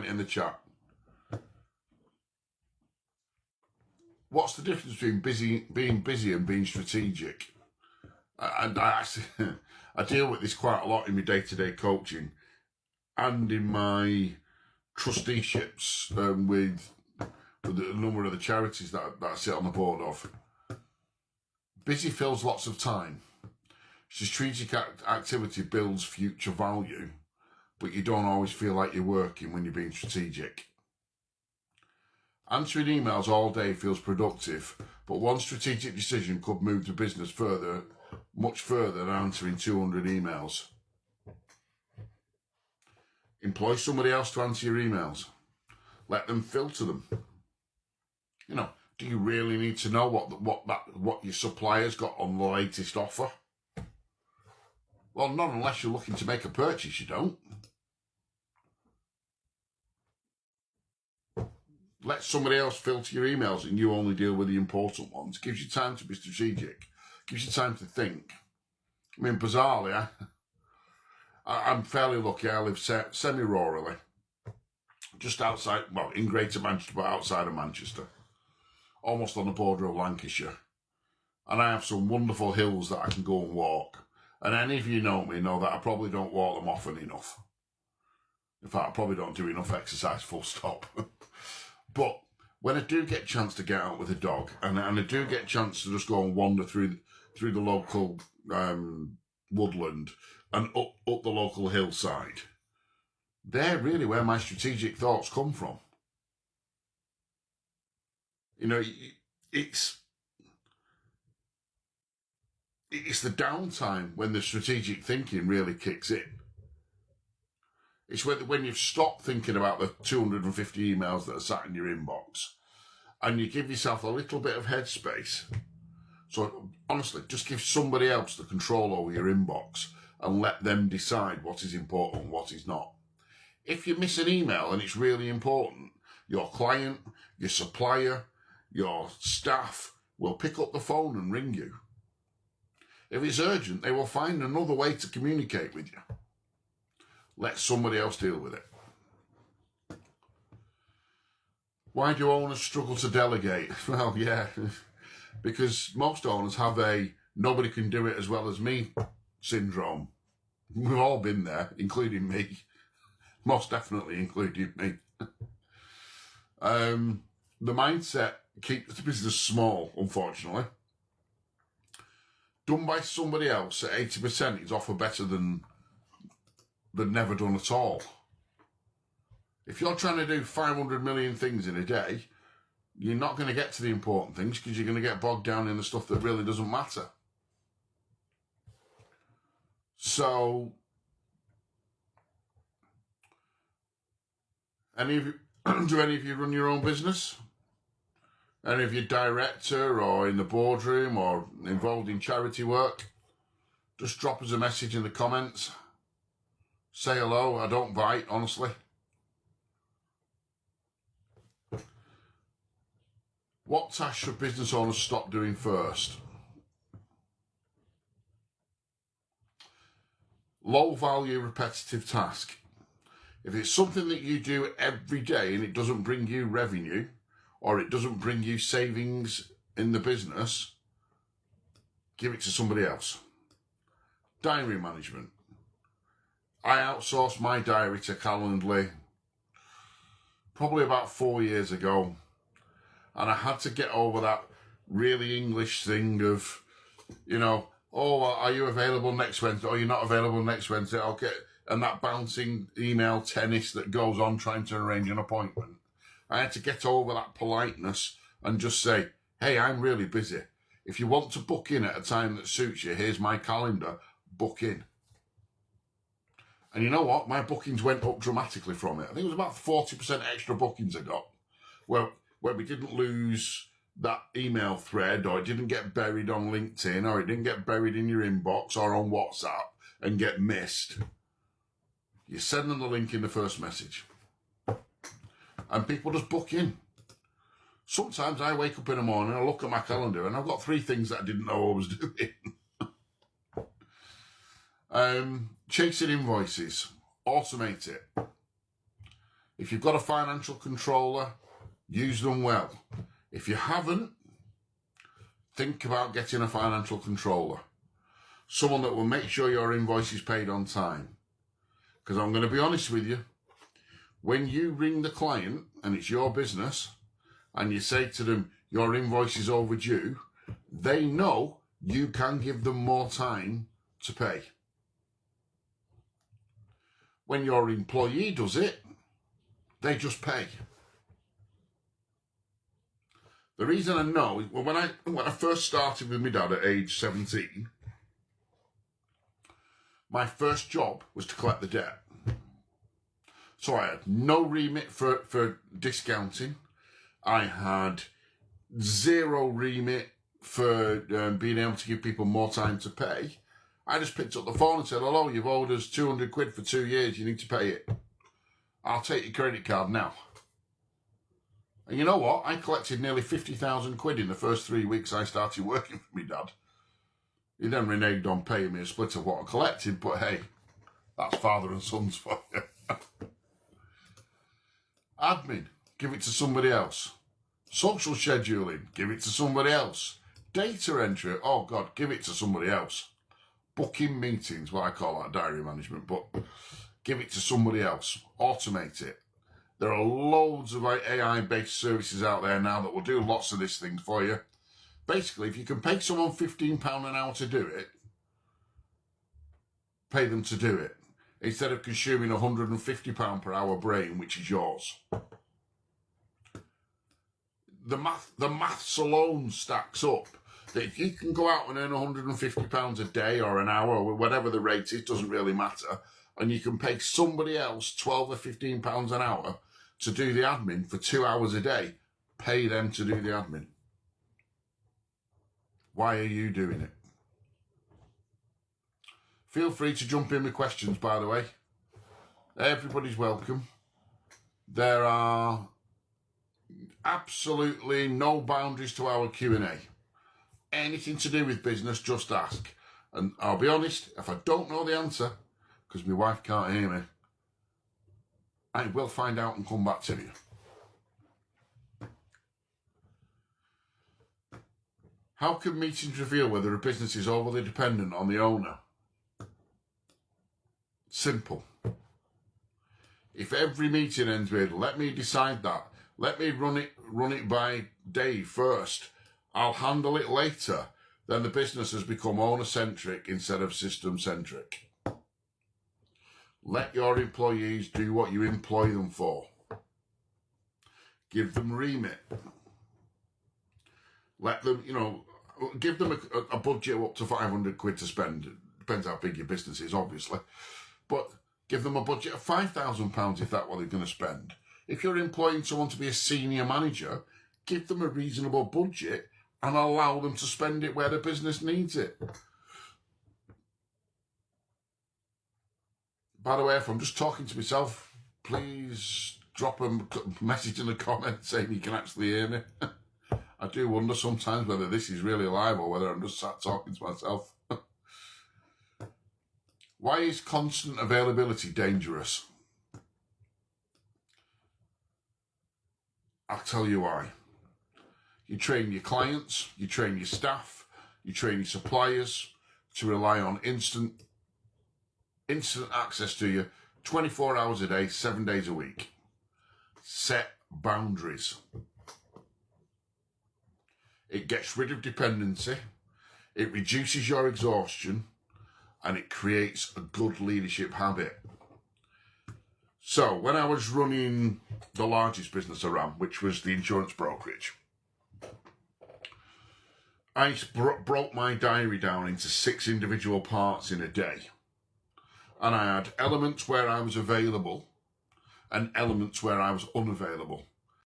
comment in the chat. What's the difference between being busy and being strategic? And I actually, I deal with this quite a lot in my day-to-day coaching and in my trusteeships with a number of the charities that I sit on the board of. Busy fills lots of time. Strategic activity builds future value, but you don't always feel like you're working when you're being strategic. Answering emails all day feels productive, but one strategic decision could move the business further, much further than answering 200 emails. Employ somebody else to answer your emails. Let them filter them. You know, do you really need to know what your supplier's got on the latest offer? Well, not unless you're looking to make a purchase, you don't. Let somebody else filter your emails and you only deal with the important ones. Gives you time to be strategic. Gives you time to think. I mean, bizarrely, I'm fairly lucky. I live semi-rurally. Just outside, well, in Greater Manchester, but outside of Manchester. Almost on the border of Lancashire. And I have some wonderful hills that I can go and walk. And any of you know me know that I probably don't walk them often enough. In fact, I probably don't do enough exercise, full stop. But when I do get a chance to get out with a dog, and I do get a chance to just go and wander through the local woodland and up the local hillside, they're really where my strategic thoughts come from. You know, it's the downtime when the strategic thinking really kicks in. It's when you've stopped thinking about the 250 emails that are sat in your inbox and you give yourself a little bit of headspace. So honestly, just give somebody else the control over your inbox and let them decide what is important and what is not. If you miss an email and it's really important, your client, your supplier, your staff will pick up the phone and ring you. If it's urgent, they will find another way to communicate with you. Let somebody else deal with it. Why do owners struggle to delegate? Well, yeah, because most owners have a nobody can do it as well as me syndrome. We've all been there, including me. Most definitely including me. The mindset keeps the business small, unfortunately. Done by somebody else at 80% is often better than never done at all. If you're trying to do 500 million things in a day, you're not going to get to the important things because you're going to get bogged down in the stuff that really doesn't matter. So, do any of you run your own business? Any of you director or in the boardroom or involved in charity work? Just drop us a message in the comments. Say hello. I don't bite, honestly. What tasks should business owners stop doing first? Low value repetitive task. If it's something that you do every day and it doesn't bring you revenue or it doesn't bring you savings in the business, give it to somebody else. Diary management. I outsourced my diary to Calendly probably about 4 years ago. And I had to get over that really English thing of, you know, oh, are you available next Wednesday? Oh, you're not available next Wednesday. Okay. And that bouncing email tennis that goes on trying to arrange an appointment. I had to get over that politeness and just say, hey, I'm really busy. If you want to book in at a time that suits you, here's my calendar, book in. And you know what? My bookings went up dramatically from it. I think it was about 40% extra bookings I got. Well, where we didn't lose that email thread, or it didn't get buried on LinkedIn, or it didn't get buried in your inbox or on WhatsApp and get missed. You send them the link in the first message. And people just book in. Sometimes I wake up in the morning, I look at my calendar, and I've got 3 things that I didn't know I was doing. Chasing invoices. Automate it. If you've got a financial controller, use them well. If you haven't, think about getting a financial controller. Someone that will make sure your invoice is paid on time. Because I'm going to be honest with you, when you ring the client and it's your business and you say to them, your invoice is overdue, they know you can give them more time to pay. When your employee does it, they just pay. The reason I know is when I first started with my dad at age 17, my first job was to collect the debt. So I had no remit for discounting. I had zero remit for being able to give people more time to pay. I just picked up the phone and said, hello, you've owed us 200 quid for 2 years, you need to pay it. I'll take your credit card now. And you know what? I collected nearly 50,000 quid in the first 3 weeks I started working for my dad. He then reneged on paying me a split of what I collected, but hey, that's father and sons for you. Admin, give it to somebody else. Social scheduling, give it to somebody else. Data entry, oh God, give it to somebody else. Booking meetings, well, I call that diary management, but give it to somebody else. Automate it. There are loads of AI-based services out there now that will do lots of these things for you. Basically, if you can pay someone £15 an hour to do it, pay them to do it, instead of consuming £150 per hour brain, which is yours. The maths alone stacks up. That if you can go out and earn £150 a day or an hour or whatever the rate is, doesn't really matter, and you can pay somebody else £12 or £15 an hour to do the admin for 2 hours a day, pay them to do the admin. Why are you doing it? Feel free to jump in with questions, by the way. Everybody's welcome. There are absolutely no boundaries to our Q&A. Anything to do with business, just ask. And I'll be honest, if I don't know the answer, because my wife can't hear me, I will find out and come back to you. How can meetings reveal whether a business is overly dependent on the owner? Simple. If every meeting ends with, let me decide that, let me run it by Dave first, I'll handle it later, then the business has become owner-centric instead of system-centric. Let your employees do what you employ them for. Give them remit. Let them, give them a budget of up to 500 quid to spend. Depends how big your business is, obviously. But give them a budget of £5,000 if that's what they're going to spend. If you're employing someone to be a senior manager, give them a reasonable budget and allow them to spend it where the business needs it. By the way, if I'm just talking to myself, please drop a message in the comment saying you can actually hear me. I do wonder sometimes whether this is really live or whether I'm just sat talking to myself. Why is constant availability dangerous? I'll tell you why. You train your clients, you train your staff, you train your suppliers to rely on instant access to you 24 hours a day, 7 days a week. Set boundaries. It gets rid of dependency, it reduces your exhaustion, and it creates a good leadership habit. So when I was running the largest business I ran, which was the insurance brokerage, I broke my diary down into 6 individual parts in a day. And I had elements where I was available and elements where I was unavailable.